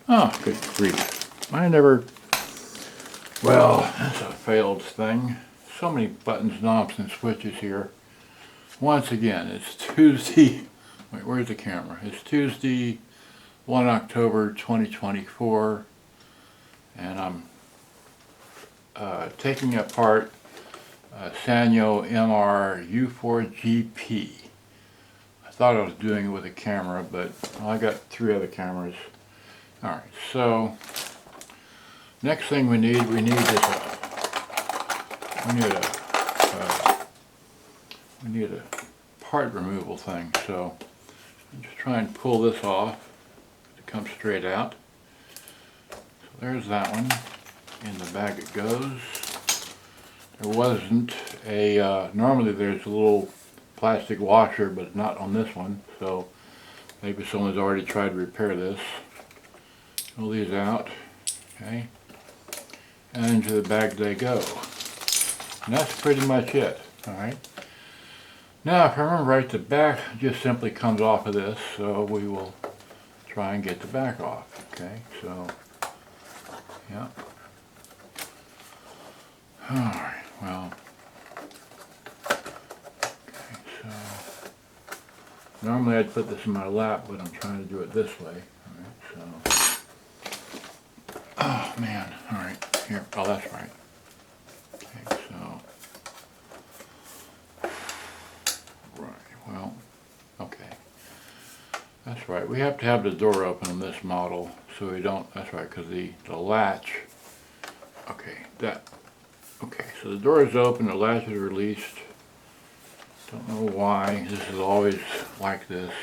Oh, good grief. I never... Well, that's a failed thing. So many buttons, knobs, and switches here. Once again, it's Tuesday... Wait, where's the camera? It's Tuesday, 1 October 2024. And I'm taking apart Sanyo MR-U4GP. I thought I was doing it with a camera, but well, I got 3 other cameras. Alright, so next thing we need is we need a part removal thing. So I'm just try and pull this off. It comes straight out. So there's that one. In the bag it goes. There wasn't a, normally there's a little plastic washer, but not on this one, so maybe someone's already tried to repair this. Pull these out, okay, and into the bag they go. And that's pretty much it, alright. Now if I remember right, the back just simply comes off of this, so we will try and get the back off, okay, so, yeah. Alright, well, okay, so, normally I'd put this in my lap, but I'm trying to do it this way, alright, so, oh man, alright, here, oh that's right, okay, so, right, well, okay, that's right, we have to have the door open on this model, so we don't, that's right, because the latch, okay, okay, so the door is open, the latch is released. Don't know why, this is always like this.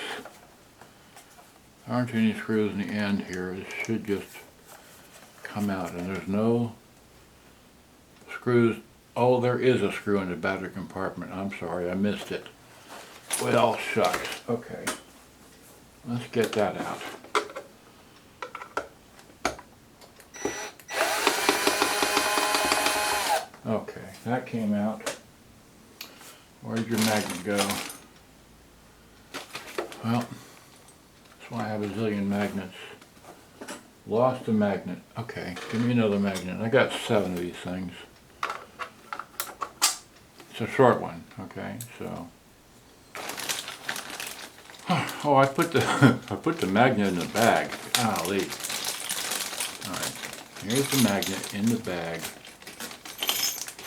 There aren't any screws in the end here, this should just come out, and there's no screws. Oh, there is a screw in the battery compartment, I'm sorry, I missed it. Well, shucks, okay. Let's get that out. Okay, that came out. Where'd your magnet go? Well, that's why I have a zillion magnets. Lost a magnet. Okay, give me another magnet. I got 7 of these things. It's a short one, okay, so. Oh, I put the I put the magnet in the bag. Golly. Alright, here's the magnet in the bag.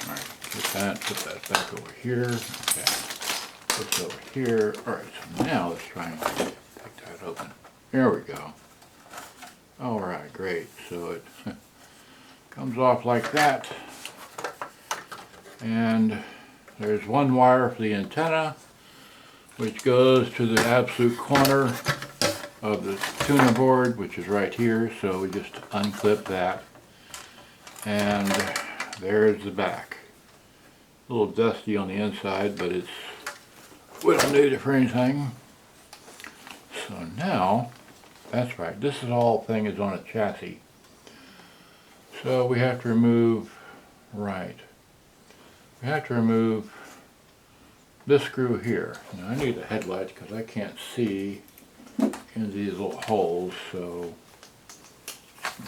Alright, put that back over here. Okay, put this over here. Alright, so now let's try and take that open. There we go. Alright, great. So it comes off like that. And there's one wire for the antenna, which goes to the absolute corner of the tuner board, which is right here. So we just unclip that. And there's the back. A little dusty on the inside, but we don't need it for anything. So now, that's right, this is all thing is on a chassis. So we have to remove, right, we have to remove this screw here. Now I need a headlight because I can't see in these little holes, so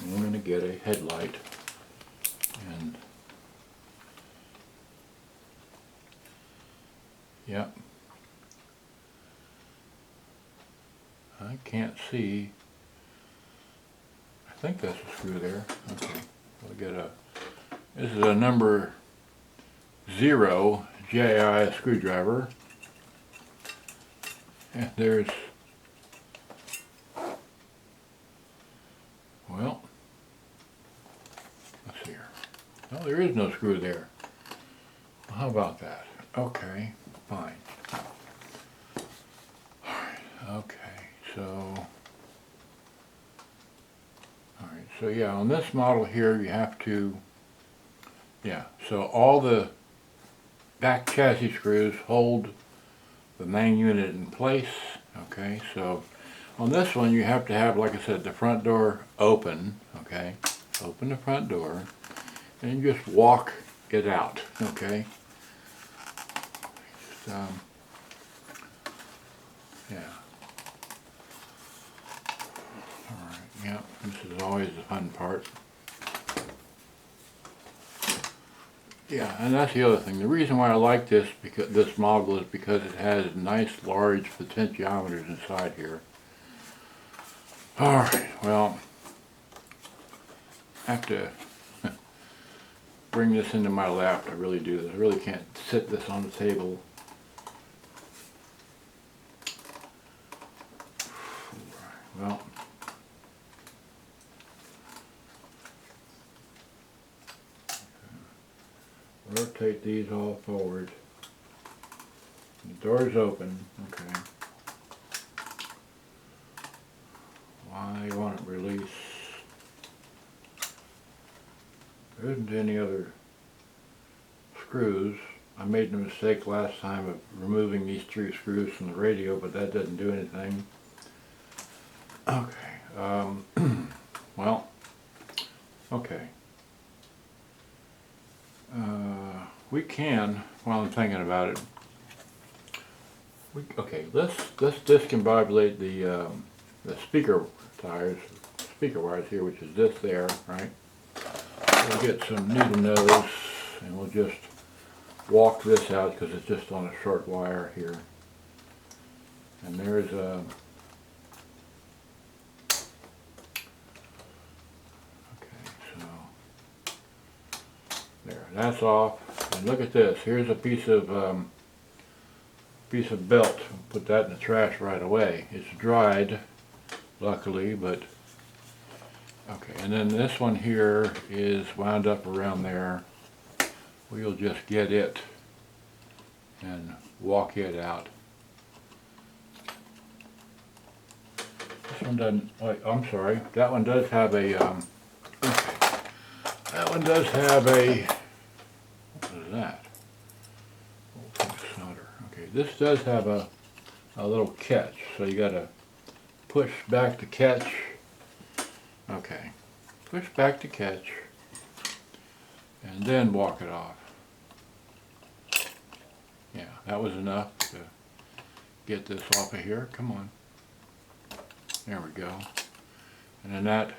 I'm going to get a headlight. And yep. I can't see. I think that's a screw there. Okay. We'll get this is a number 0 JI screwdriver. And there's, well, let's see here. No, there is no screw there. Well, how about that? Okay. Fine. Okay, so, alright, so yeah, on this model here you have to, yeah, so all the back chassis screws hold the main unit in place, okay, so on this one you have to have, like I said, the front door open, okay, open the front door, and just walk it out, okay. Just, yeah. Alright, yep, this is is always the fun part. Yeah, and that's the other thing. The reason why I like this model is because it has nice large potentiometers inside here. Alright, well, I have to bring this into my lap. I really do. I really can't sit this on the table. Well, rotate these all forward. The door's open. Okay. Why won't it release? There isn't any other screws. I made the mistake last time of removing these 3 screws from the radio, but that doesn't do anything. Okay. Well, okay. We can, while I'm thinking about it, okay, let's discombobulate the speaker wires here, which is this there, right? We'll get some needle nose and we'll just walk this out because it's just on a short wire here. And there's a there, that's off. And look at this. Here's a piece of belt. Put that in the trash right away. It's dried, luckily, but okay. And then this one here is wound up around there. We'll just get it and walk it out. This one doesn't. Wait, I'm sorry. That one does have a. Okay. That one does have a. What is that? Okay, this does have a little catch, so you got to push back the catch. Okay, push back the catch, and then walk it off. Yeah, that was enough to get this off of here. Come on. There we go. And then that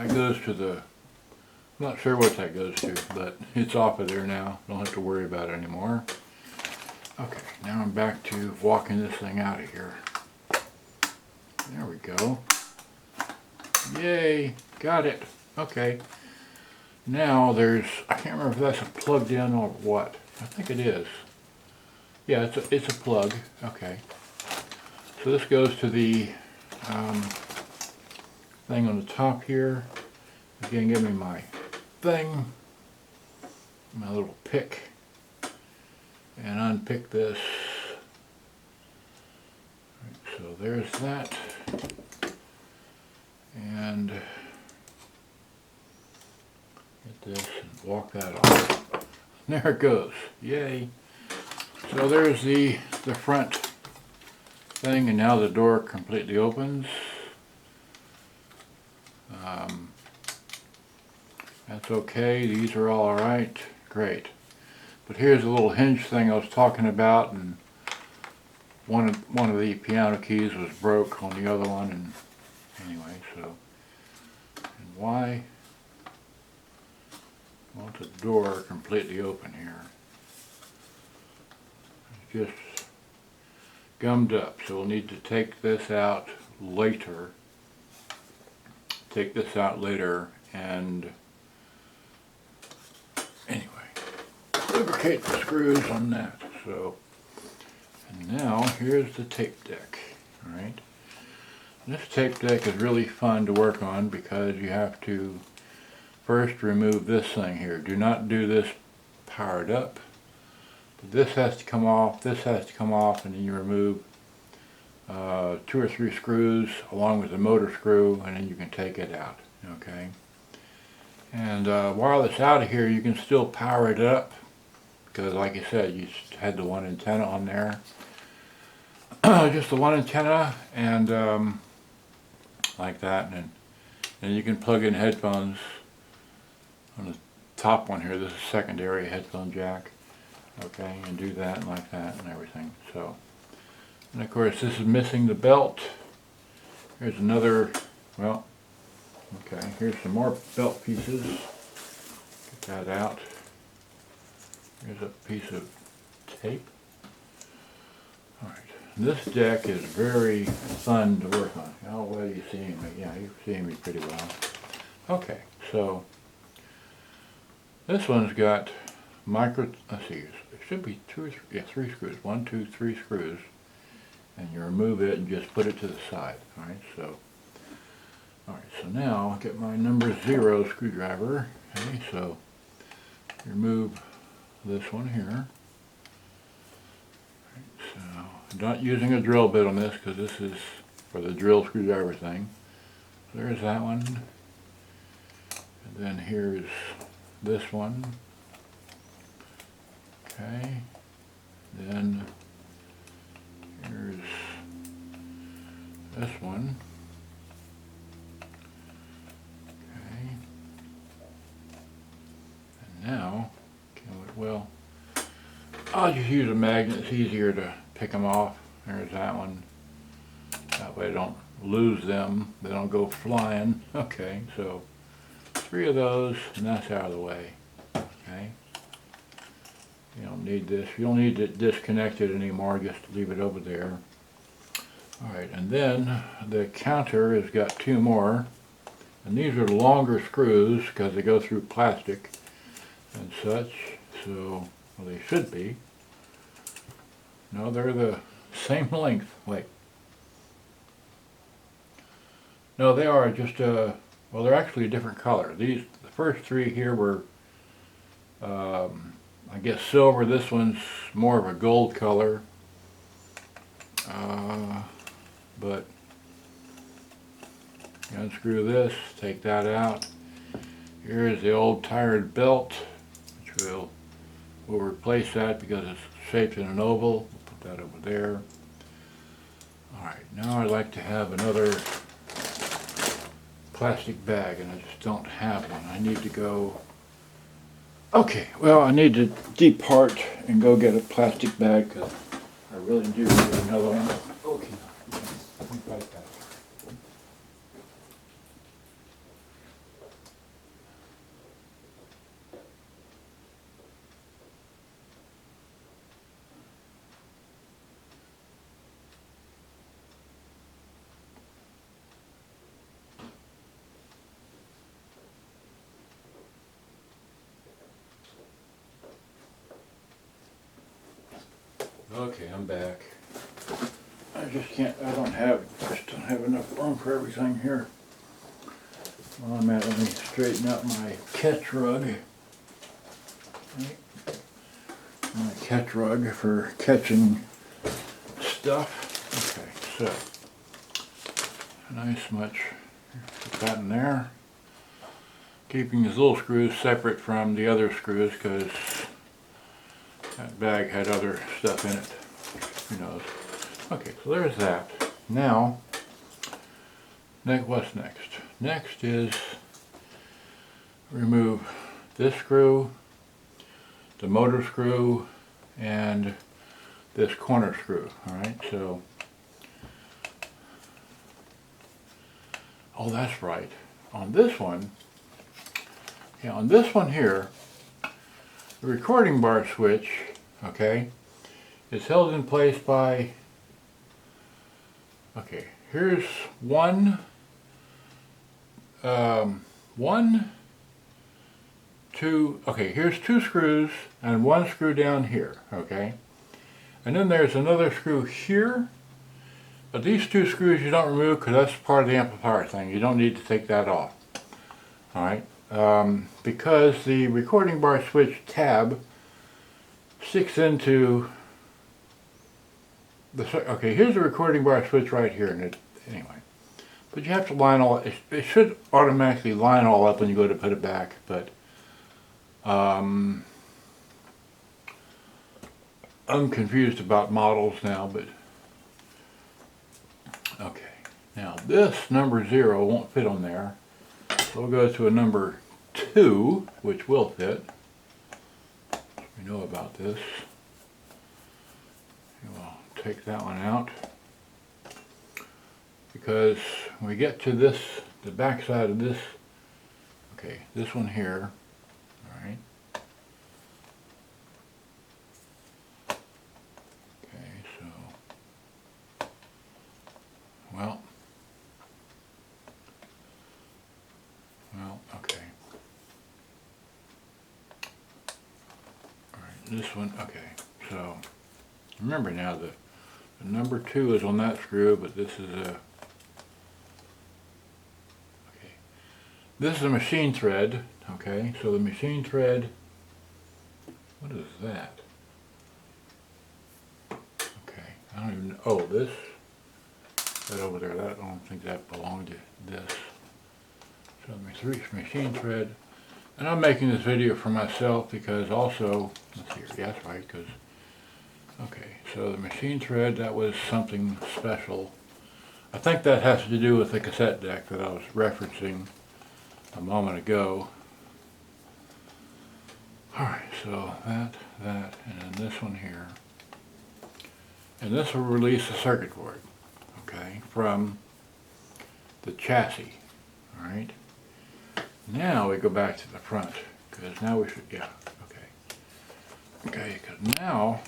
goes to the. I'm not sure what that goes to, but it's off of there now. Don't have to worry about it anymore. Okay, now I'm back to walking this thing out of here. There we go. Yay, got it. Okay. Now there's, I can't remember if that's a plugged in or what. I think it is. Yeah, it's a plug. Okay. So this goes to the thing on the top here. Again, give me my thing, my little pick, and unpick this. Right, so there's that, and get this and walk that off. There it goes. Yay! So there's the front thing, and now the door completely opens. That's okay, these are all alright, great. But here's a little hinge thing I was talking about, and one of the piano keys was broke on the other one, and anyway, so, and why won't the door completely open here? It's just gummed up, so we'll need to take this out later. And anyway, lubricate the screws on that. So, and now here's the tape deck. All right, this tape deck is really fun to work on because you have to first remove this thing here. Do not do this powered up. But this has to come off. This has to come off, and then you remove 2 or 3 screws along with the motor screw, and then you can take it out. Okay. And while it's out of here, you can still power it up because, like I said, you had the one antenna on there. Just the one antenna, and like that, and you can plug in headphones on the top one here. This is secondary headphone jack. Okay, and do that and like that and everything. So, and of course, this is missing the belt. Here's another. Well, Okay, here's some more belt pieces. Get that out. Here's a piece of tape. Alright, this deck is very fun to work on. How well are you seeing me? Yeah, you're seeing me pretty well. Okay, so this one's got let's see, it should be three screws. 1, 2, 3 screws. And you remove it and just put it to the side. Alright, so now I'll get my number 0 screwdriver. Okay, so remove this one here. So I'm not using a drill bit on this because this is for the drill screwdriver thing. So there's that one. And then here's this one. Okay. Then here's this one. Okay. And now, well, I'll just use a magnet. It's easier to pick them off. There's that one. That way I don't lose them. They don't go flying. Okay, so 3 of those, and that's out of the way. Okay. You don't need this. You don't need to disconnect it anymore. Just leave it over there. Alright, and then the counter has got 2 more. And these are longer screws because they go through plastic and such. So, well, they should be. No, they're the same length. Wait. No, they are just well, they're actually a different color. The first 3 here were I guess silver. This one's more of a gold color. But you unscrew this, take that out. Here's the old tired belt, which we'll replace that because it's shaped in an oval. We'll put that over there. Alright, now I'd like to have another plastic bag, and I just don't have one. I need to go... Okay, well, I need to depart and go get a plastic bag because I really do need another one. Okay, I'll be right back. Okay, I'm back. I just don't have enough room for everything here. Well, let me straighten out my catch rug. Right. My catch rug for catching stuff. Okay, so nice much. Put that in there. Keeping these little screws separate from the other screws because that bag had other stuff in it. Who knows? Okay, so there's that. Now, what's next? Next is remove this screw, the motor screw, and this corner screw. Alright, so... Oh, that's right. On this one, here, the recording bar switch, okay, is held in place by, okay, here's one, two, okay, here's 2 screws and 1 screw down here, okay, and then there's another screw here, but these 2 screws you don't remove because that's part of the amplifier thing. You don't need to take that off, alright, because the recording bar switch tab sticks into the, okay, here's the recording bar switch right here, and anyway, but you have to line all, it should automatically line all up when you go to put it back, but I'm confused about models now, but okay, now this number 0 won't fit on there, so we'll go to a number 2, which will fit. We know about this. We'll take that one out because when we get to this the back side of this, okay, this one here, alright. Okay, so, well, okay. Alright, this one, okay, so, remember now the number 2 is on that screw, but this is a, okay, this is a machine thread, okay, so the machine thread, what is that? Okay, I don't even know, oh, this, that over there, that, I don't think that belonged to this. So machine thread, and I'm making this video for myself because also, let's see here, yeah, that's right, because, okay, so the machine thread, that was something special. I think that has to do with the cassette deck that I was referencing a moment ago. Alright, so that, and then this one here. And this will release the circuit board, okay, from the chassis, alright. Now we go back to the front, because now we should, yeah, okay. Okay, because now,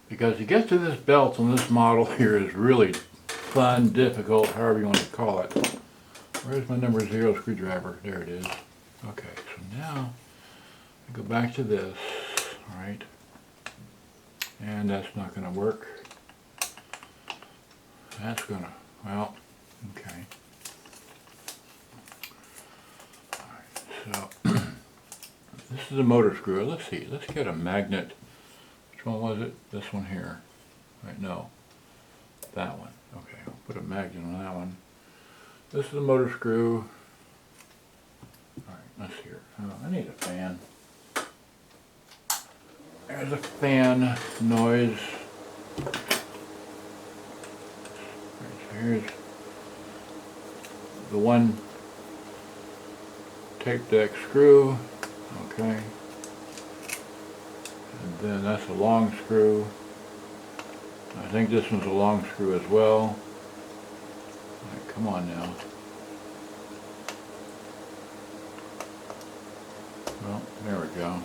because to get to this belt on this model here is really fun, difficult, however you want to call it. Where's my number 0 screwdriver? There it is. Okay, so now we go back to this, alright, and that's not going to work. That's going to, well, okay. So, this is a motor screw. Let's see, let's get a magnet. Which one was it? This one here. Right, no. That one. Okay, I'll put a magnet on that one. This is a motor screw. Alright, let's hear. Oh, I need a fan. There's a fan noise. Right, so here's the one tape deck screw, okay, and then that's a long screw. I think this one's a long screw as well. All right, come on now. Well, there we go.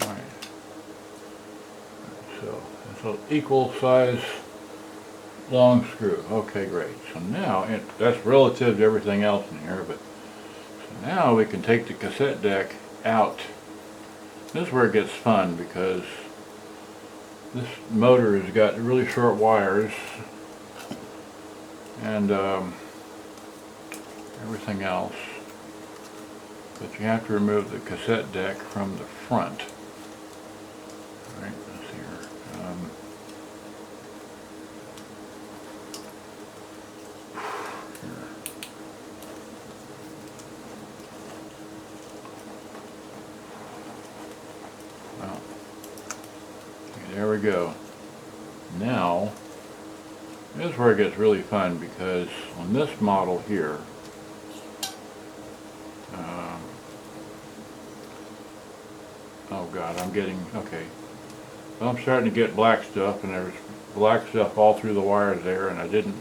All right, so it's an equal size long screw. Okay, great. So now, that's relative to everything else in here, but so now we can take the cassette deck out. This is where it gets fun because this motor has got really short wires and everything else, but you have to remove the cassette deck from the front. All right, let's see here. There we go. Now, this is where it gets really fun because on this model here, oh God, I'm getting, okay. Well, I'm starting to get black stuff, and there's black stuff all through the wires there, and I didn't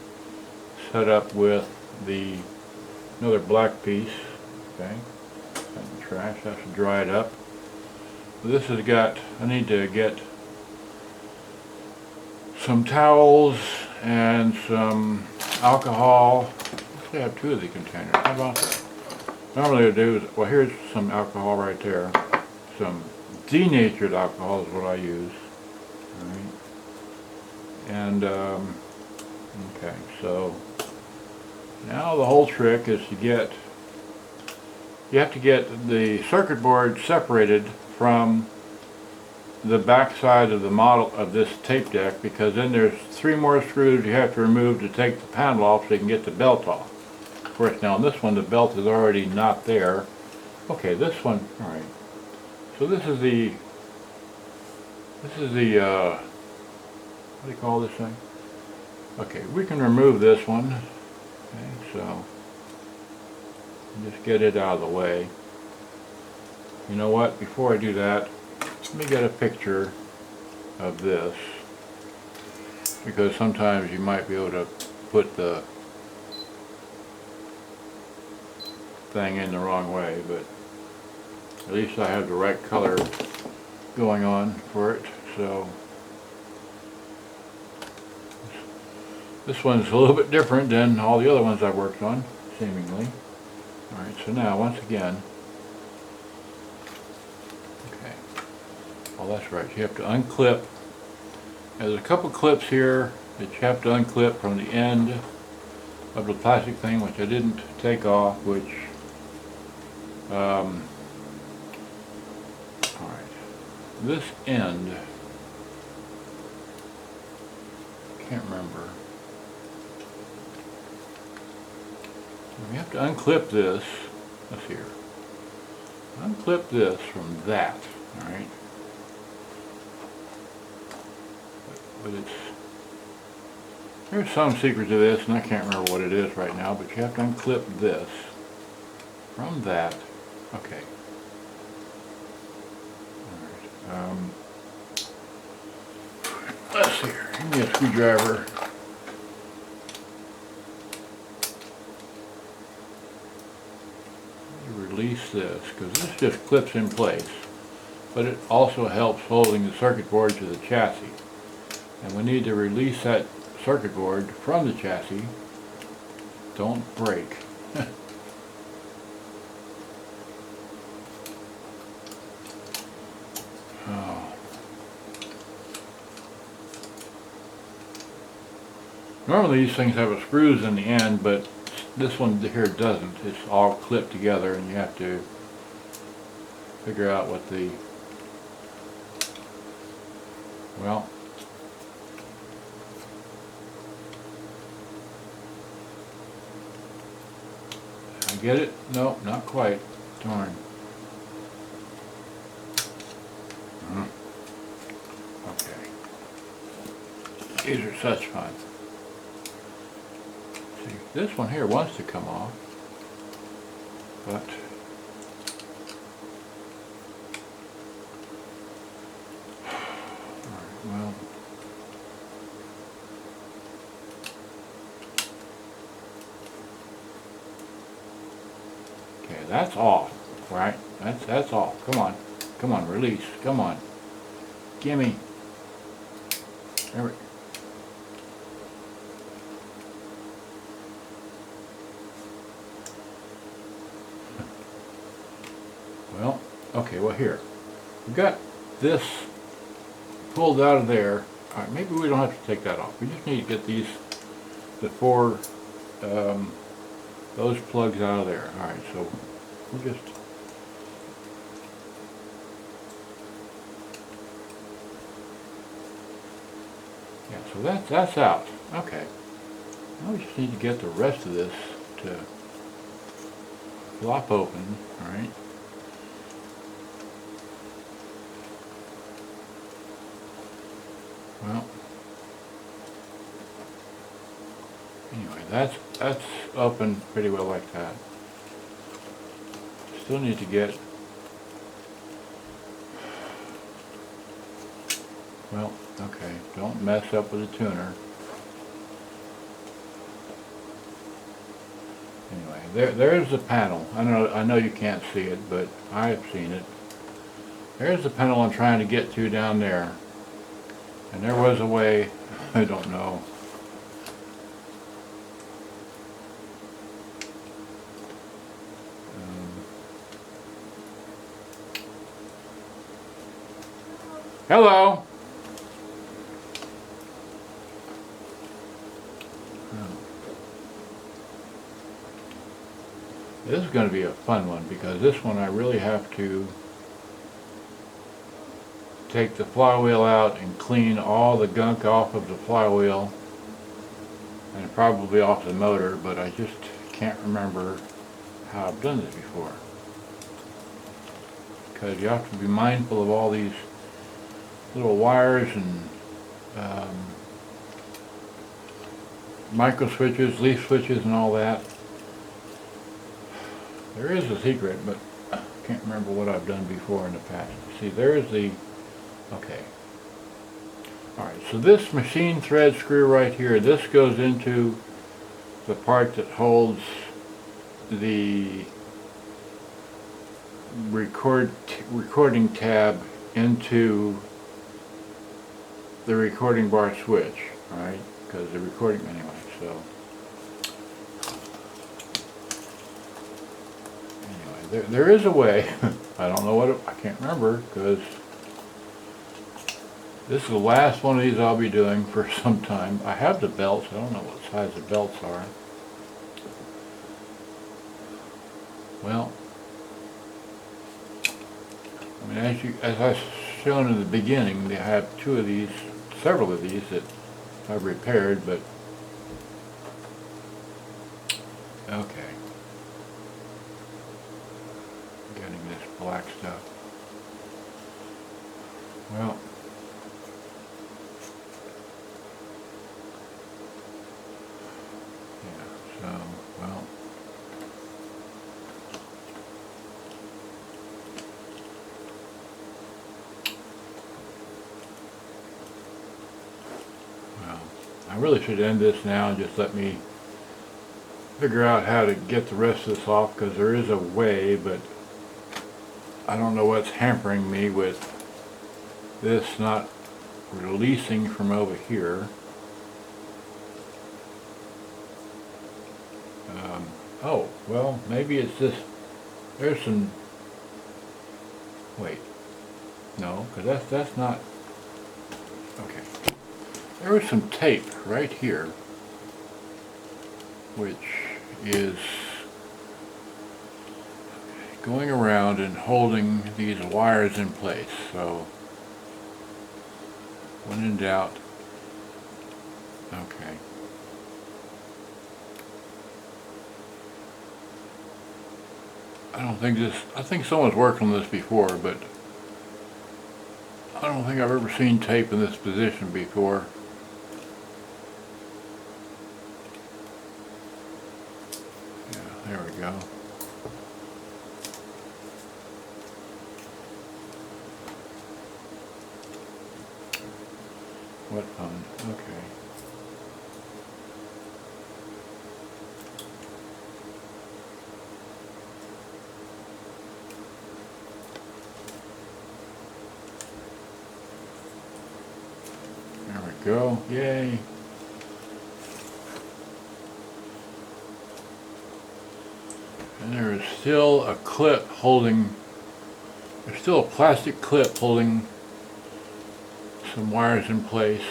set up with the another black piece, okay. In the trash, I have to dry it up. This has got, I need to get some towels and some alcohol. Actually, I have 2 of the containers. How about that? Normally I do is, well, here's some alcohol right there. Some denatured alcohol is what I use. All right. And, okay, so now the whole trick is to get, you have to get the circuit board separated from the back side of the model of this tape deck, because then there's 3 more screws you have to remove to take the panel off so you can get the belt off. Of course, now on this one the belt is already not there. Okay, this one, alright. So this is the what do you call this thing? Okay, we can remove this one. Okay, so just get it out of the way. You know what, before I do that, let me get a picture of this. because sometimes you might be able to put the thing in the wrong way, but at least I have the right color going on for it. So this one's a little bit different than all the other ones I've worked on, seemingly. Alright, so now once again, okay, oh that's right, you have to unclip. There's a couple clips here that you have to unclip from the end of the plastic thing, which I didn't take off, which alright, this end, can't remember. We have to unclip this. Let's see here. Unclip this from that. All right. But it's, there's some secret to this, and I can't remember what it is right now. But you have to unclip this from that. Okay. All right. Let's see here. Give me a screwdriver. Release this, because this just clips in place, but it also helps holding the circuit board to the chassis, and we need to release that circuit board from the chassis. Don't break. Oh. Normally these things have screws in the end, but this one here doesn't. It's all clipped together, and you have to figure out what the, well, I get it? No, not quite. Darn. Okay. These are such fun. See, this one here wants to come off, but alright, well, okay, that's off, right? That's off. Come on, release. Come on, gimme. There we. Well, okay, well here, we got this pulled out of there. All right, maybe we don't have to take that off. We just need to get these, the four, those plugs out of there. All right, so we'll just, yeah, so that's out. Okay, now we just need to get the rest of this to flop open. All right. Well, anyway, that's open pretty well like that. Still need to get, well, okay, don't mess up with the tuner. Anyway, there's the panel. I know you can't see it, but I've seen it. There's the panel I'm trying to get to down there. And there was a way, I don't know. Hello. This is going to be a fun one, because this one I really have to take the flywheel out and clean all the gunk off of the flywheel, and probably off the motor, but I just can't remember how I've done this before. Because you have to be mindful of all these little wires and micro switches, leaf switches and all that. There is a secret, but I can't remember what I've done before in the past. See, there's the, okay. Alright, so this machine thread screw right here, this goes into the part that holds the recording tab into the recording bar switch, right? Because the recording, anyway, so. Anyway, there is a way. I don't know what I can't remember, because this is the last one of these I'll be doing for some time. I have the belts. I don't know what size the belts are. Well, I mean, as I've shown in the beginning, they have several of these that I've repaired, but okay. Getting this black stuff. Well, yeah, so, well. I really should end this now and just let me figure out how to get the rest of this off, because there is a way, but I don't know what's hampering me with this not releasing from over here. Oh, well, maybe it's this. There's some, wait, no, because that's not, okay. There was some tape right here, which is going around and holding these wires in place. So, when in doubt, okay. I think someone's worked on this before, but I don't think I've ever seen tape in this position before. There we go. What fun. Okay. There we go. Yay. And there is still a clip holding, there's still a plastic clip holding some wires in place.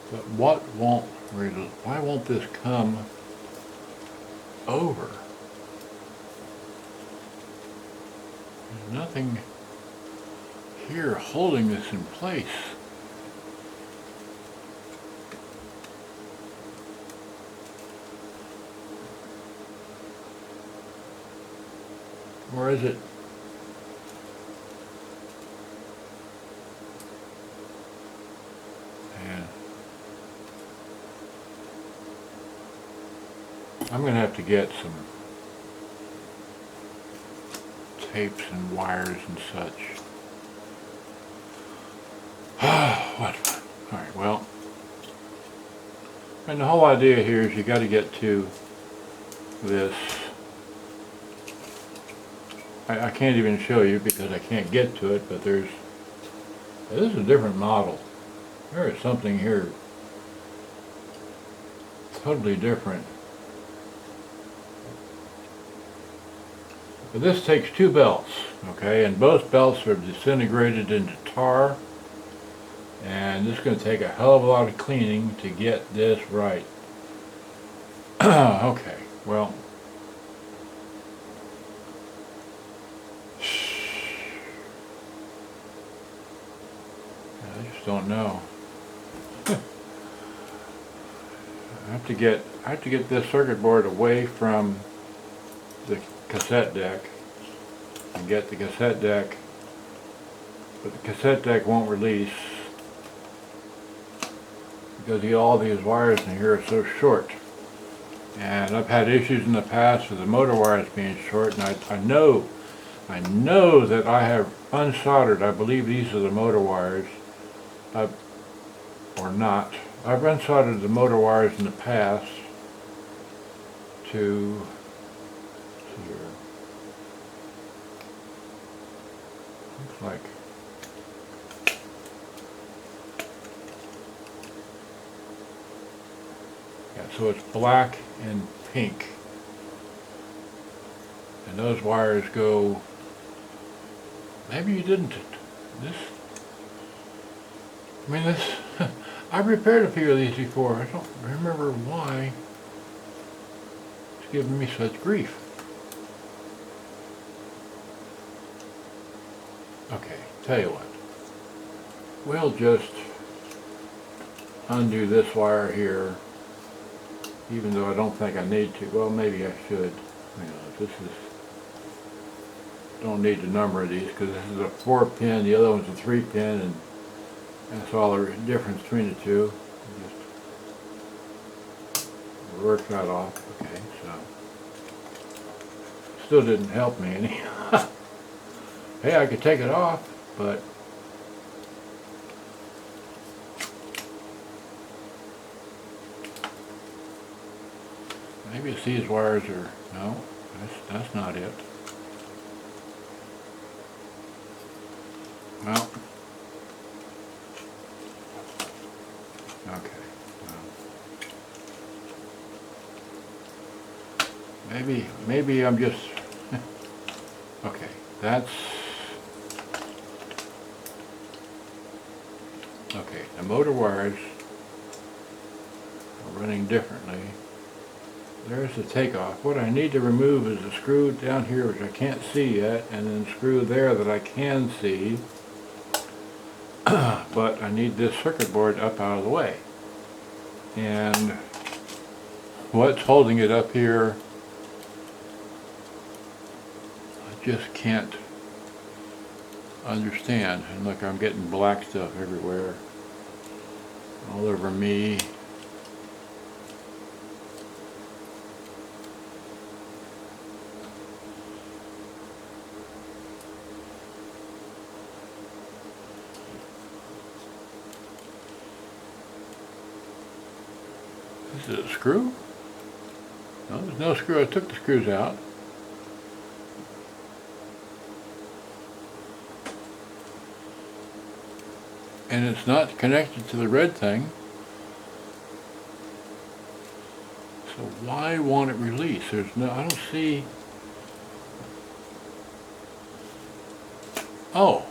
But why won't this come over? There's nothing here holding this in place. Or is it? Yeah. I'm going to have to get some tapes and wires and such. What fun. Alright, well. And the whole idea here is you got to get to this. I can't even show you because I can't get to it, but this is a different model. There is something here totally different. But this takes two belts, okay, and both belts are disintegrated into tar, and this is going to take a hell of a lot of cleaning to get this right. Okay, well. I just don't know. I have to get this circuit board away from the cassette deck and get the cassette deck, but the cassette deck won't release because all these wires in here are so short. And I've had issues in the past with the motor wires being short, and I know that I have unsoldered, I believe these are the motor wires, or not. I've unsoldered the motor wires in the past to here. Looks like so it's black and pink, and those wires go, maybe you didn't, this, I've repaired a few of these before. I don't remember why it's giving me such grief. Okay, tell you what, we'll just undo this wire here, even though I don't think I need to. Well, maybe I should. You know, this is, don't need the number of these because this is a 4-pin, the other one's a 3-pin, and that's all the difference between the two. Just work that off. Okay, so still didn't help me any. Hey, I could take it off, but maybe it's these wires are, no, that's not it. Well, okay, well, maybe I'm just, okay, that's, okay, the motor wires are running differently. There's the takeoff. What I need to remove is the screw down here, which I can't see yet, and then screw there that I can see. But I need this circuit board up out of the way. And what's holding it up here, I just can't understand. And look, I'm getting black stuff everywhere, all over me. Is it a screw? No, there's no screw. I took the screws out. And it's not connected to the red thing. So why won't it release? There's no, I don't see. Oh.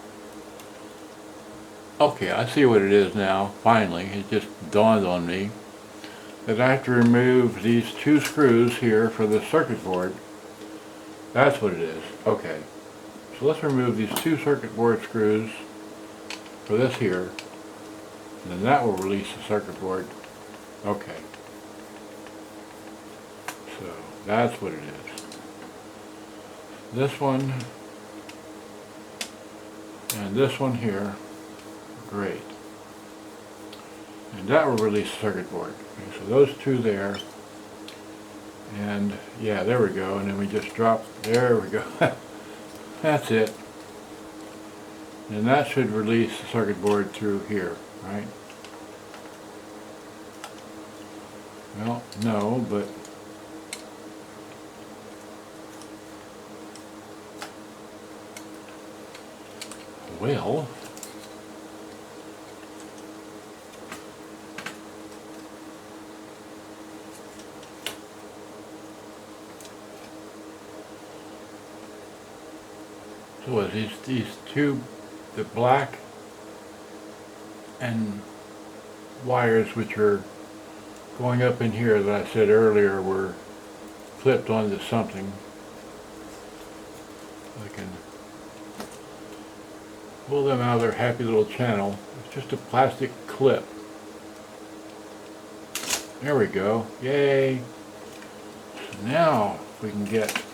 Okay, I see what it is now. Finally, it just dawned on me that I have to remove these two screws here for the circuit board. That's what it is. Okay. So let's remove these two circuit board screws for this here, and then that will release the circuit board. Okay. So that's what it is. This one and this one here. Great. And that will release the circuit board. Okay, so those two there, and yeah, there we go, and then we just drop, there we go. That's it. And that should release the circuit board through here, right? Well, no, but well, so these two, the black and wires which are going up in here that I said earlier were clipped onto something. I can pull them out of their happy little channel. It's just a plastic clip. There we go. Yay! So now we can get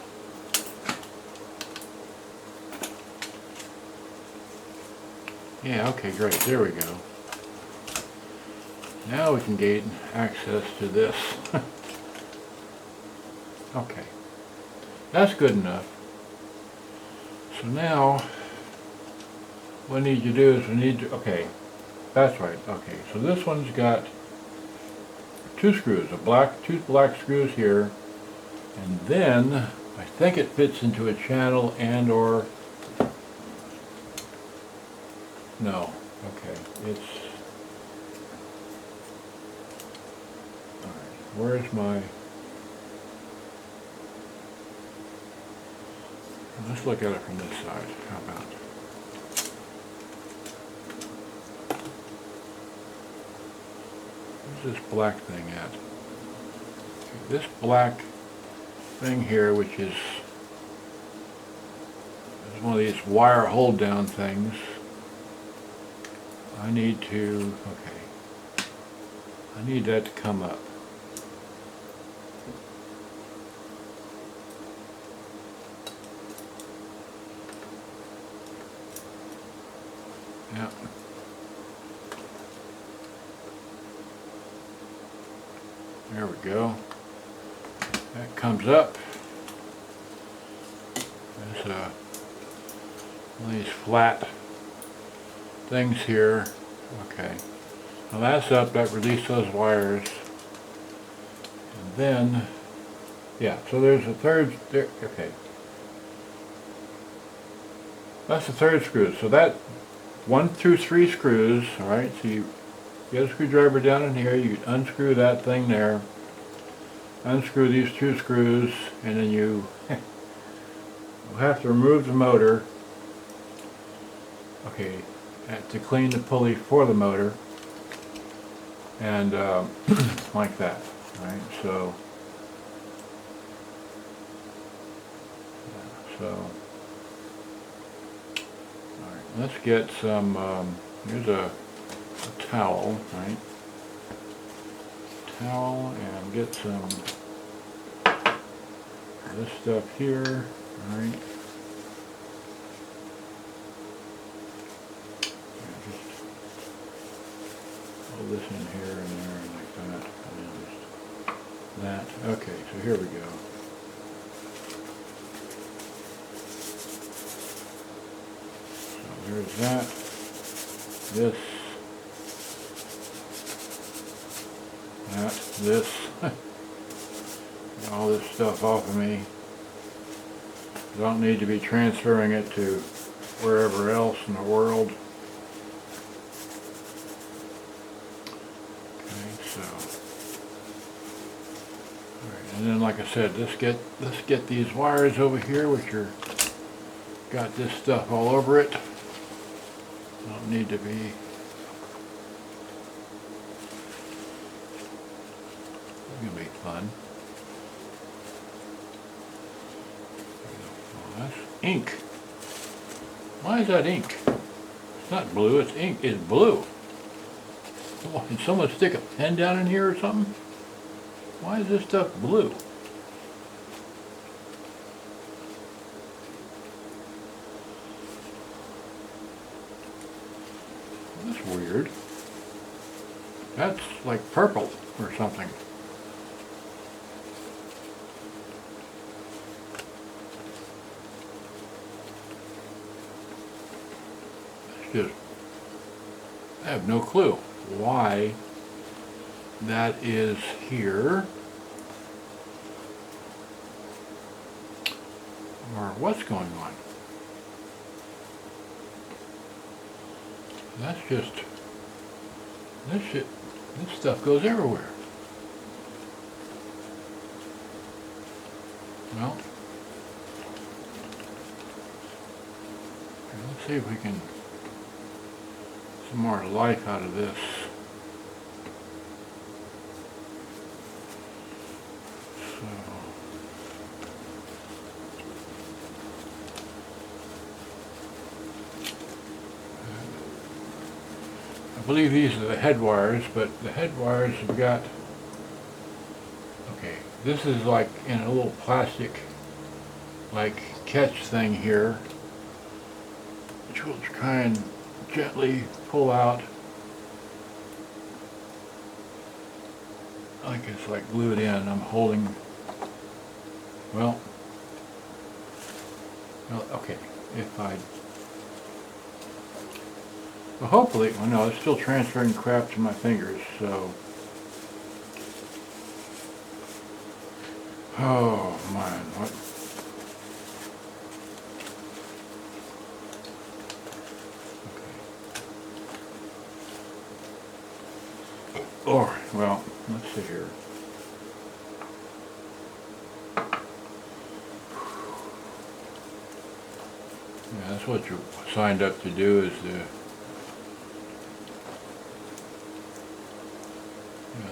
okay, great. There we go. Now we can gain access to this. Okay. That's good enough. So now, what we need to do is we need to, okay, That's right. Okay, so this one's got two screws, two black screws here, and then I think it fits into a channel and or no. Okay, it's all right. Where's my? Let's look at it from this side. How about? Where's this black thing at? Okay, this black thing here, which is one of these wire hold down things. I need to, okay, I need that to come up. Yeah. There we go. That comes up. There's one of these flat things here. Okay. Now that's up, that released those wires. And then, yeah, so there's a third, there, okay. That's the third screw. So that 1 through 3 screws, alright, so you get a screwdriver down in here, you unscrew that thing there, unscrew these 2 screws, and then you have to remove the motor, okay, to clean the pulley for the motor, and like that, right, so, yeah, so, alright, let's get some, here's a towel, right, towel, and get some this stuff here, right. This in here and there and like that, and then just that. Okay, so here we go. So there's that. This. That. This. Get all this stuff off of me. Don't need to be transferring it to wherever else in the world. And then, like I said, let's get these wires over here, which are got this stuff all over it. Don't need to be. It's gonna be fun. Oh, that's ink. Why is that ink? It's not blue. It's ink. It's blue. Oh, did someone stick a pen down in here or something? Why is this stuff blue? That's weird. That's like purple or something. It's just, I have no clue why that is here, or what's going on. That's just, this stuff goes everywhere. Well, let's see if we can get some more life out of this. I believe these are the head wires, but the head wires have got, okay, this is like in a little plastic like catch thing here, which we'll try and gently pull out like it's like glued in. I'm holding, well, okay, if I Well, hopefully, well no, it's still transferring crap to my fingers, so. Oh man, what? Okay. Oh, well, let's see here. Yeah, that's what you signed up to do, is the.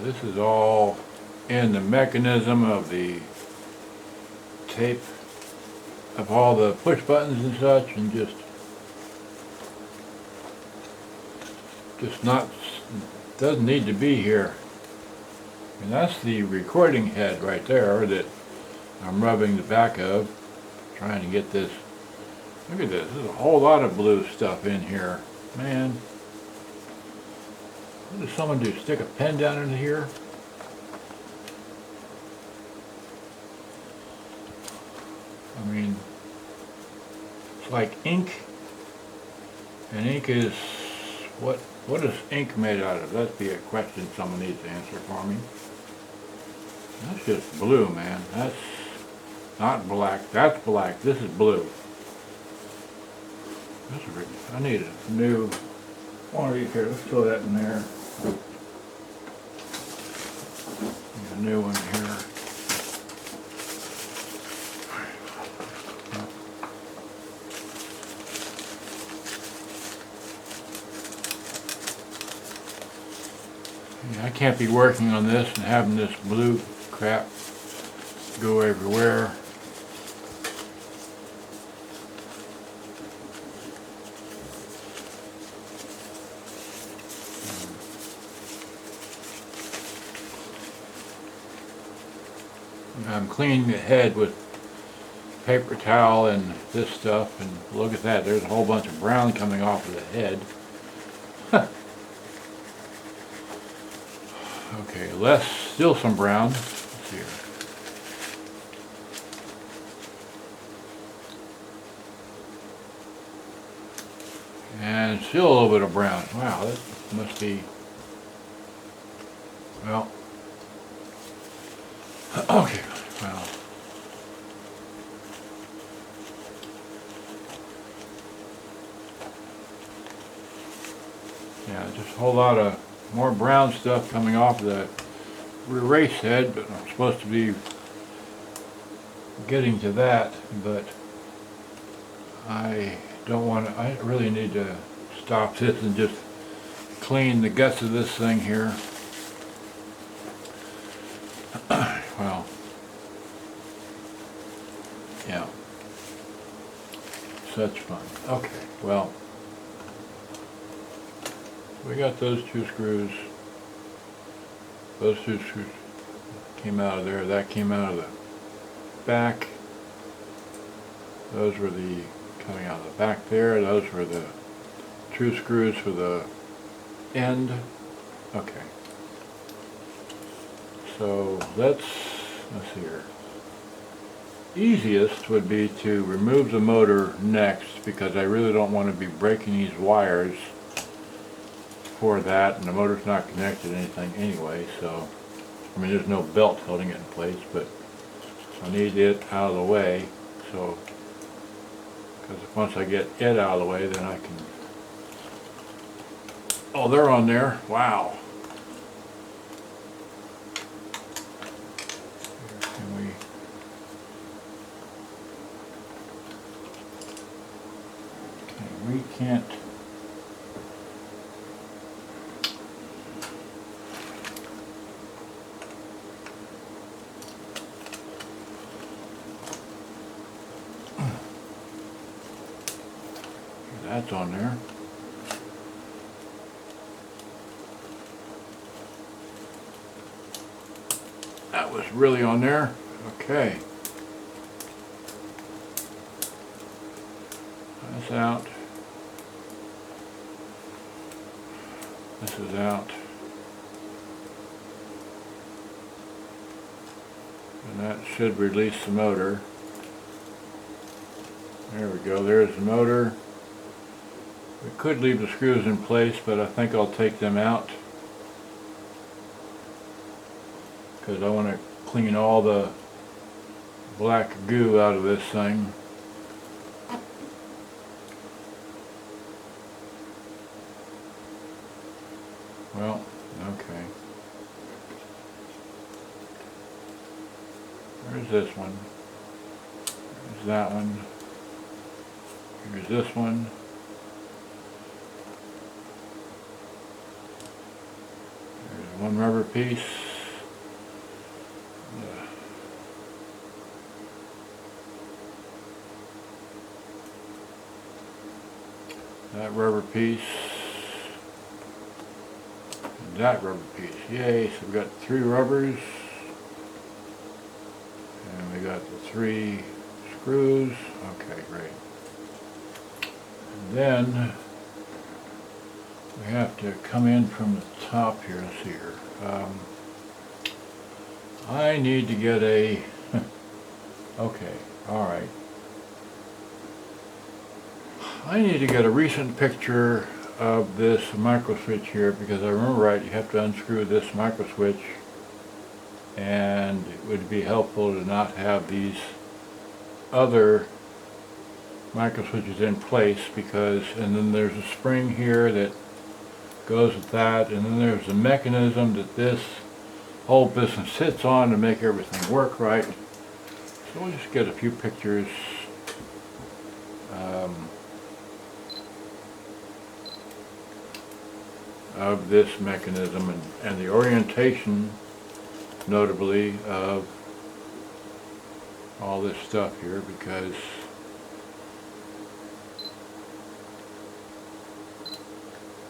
This is all in the mechanism of the tape of all the push buttons and such, and just not, doesn't need to be here. And that's the recording head right there that I'm rubbing the back of, trying to get this. Look at this, there's a whole lot of blue stuff in here, man. What does someone do, stick a pen down into here? I mean, it's like ink, and ink is, what is ink made out of? That'd be a question someone needs to answer for me. That's just blue, man. That's not black, that's black, this is blue. I need a new one of these here, let's throw that in there. Need a new one here. I can't be working on this and having this blue crap go everywhere. I'm cleaning the head with paper towel and this stuff, and look at that, there's a whole bunch of brown coming off of the head. Okay, still some brown. Let's see here. And still a little bit of brown. Wow, that must be, well, okay, well. Yeah, just a whole lot of more brown stuff coming off the erase head, but I'm supposed to be getting to that, but I don't want to, I really need to stop this and just clean the guts of this thing here. Well, yeah, such fun. Okay, well, we got those two screws. Those two screws came out of there. That came out of the back. Those were the coming out of the back there. Those were the two screws for the end. Okay. So let's see here. Easiest would be to remove the motor next, because I really don't want to be breaking these wires for that, and the motor's not connected to anything anyway, so I mean there's no belt holding it in place, but I need it out of the way, so because once I get it out of the way, then I can, oh, they're on there, wow. We can't, that's on there. That was really on there. Okay. That's out. This is out. And that should release the motor. There we go, there's the motor. We could leave the screws in place, but I think I'll take them out because I want to clean all the black goo out of this thing. Well, okay. There's this one. There's that one. Here's this one. There's one rubber piece. That rubber piece. And that rubber piece. Yay, so we've got 3 rubbers. And we got the 3 screws. Okay, great. And then we have to come in from the top here. Let's see here. I need to get a okay, alright. I need to get a recent picture of this micro switch here, because I remember right, you have to unscrew this micro switch, and it would be helpful to not have these other micro switches in place, because, and then there's a spring here that goes with that, and then there's a mechanism that this whole business sits on to make everything work right. So we'll just get a few pictures. Of this mechanism and the orientation, notably, of all this stuff here, because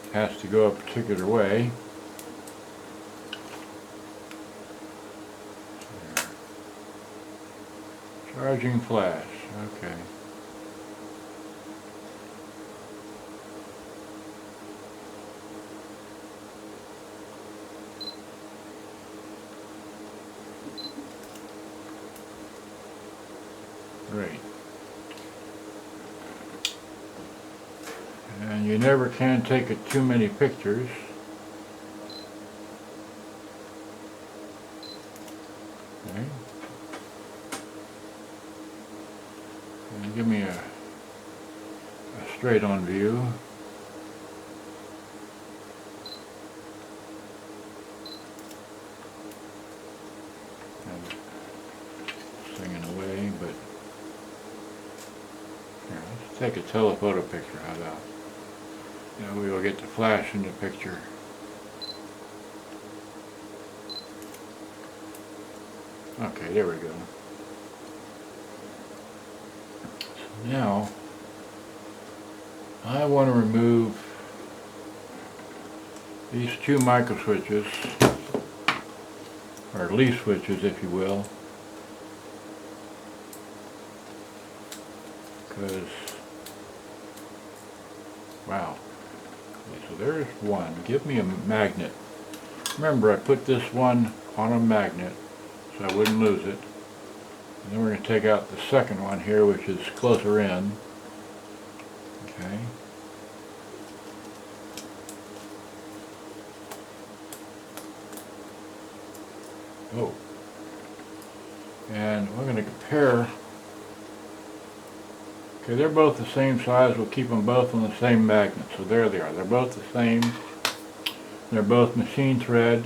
it has to go a particular way. Charging flash, okay. Great. And you never can take it too many pictures. Okay. And give me a straight on view. And singing away, but here, let's take a telephoto picture. How about? Now we will get the flash in the picture. Okay, there we go. So now I want to remove these 2 micro switches, or leaf switches if you will, because, wow. Okay, so there's one. Give me a magnet. Remember, I put this one on a magnet so I wouldn't lose it. And then we're going to take out the second one here, which is closer in. Okay. Oh. And we're going to compare. Okay, they're both the same size. We'll keep them both on the same magnet. So there they are. They're both the same. They're both machine thread.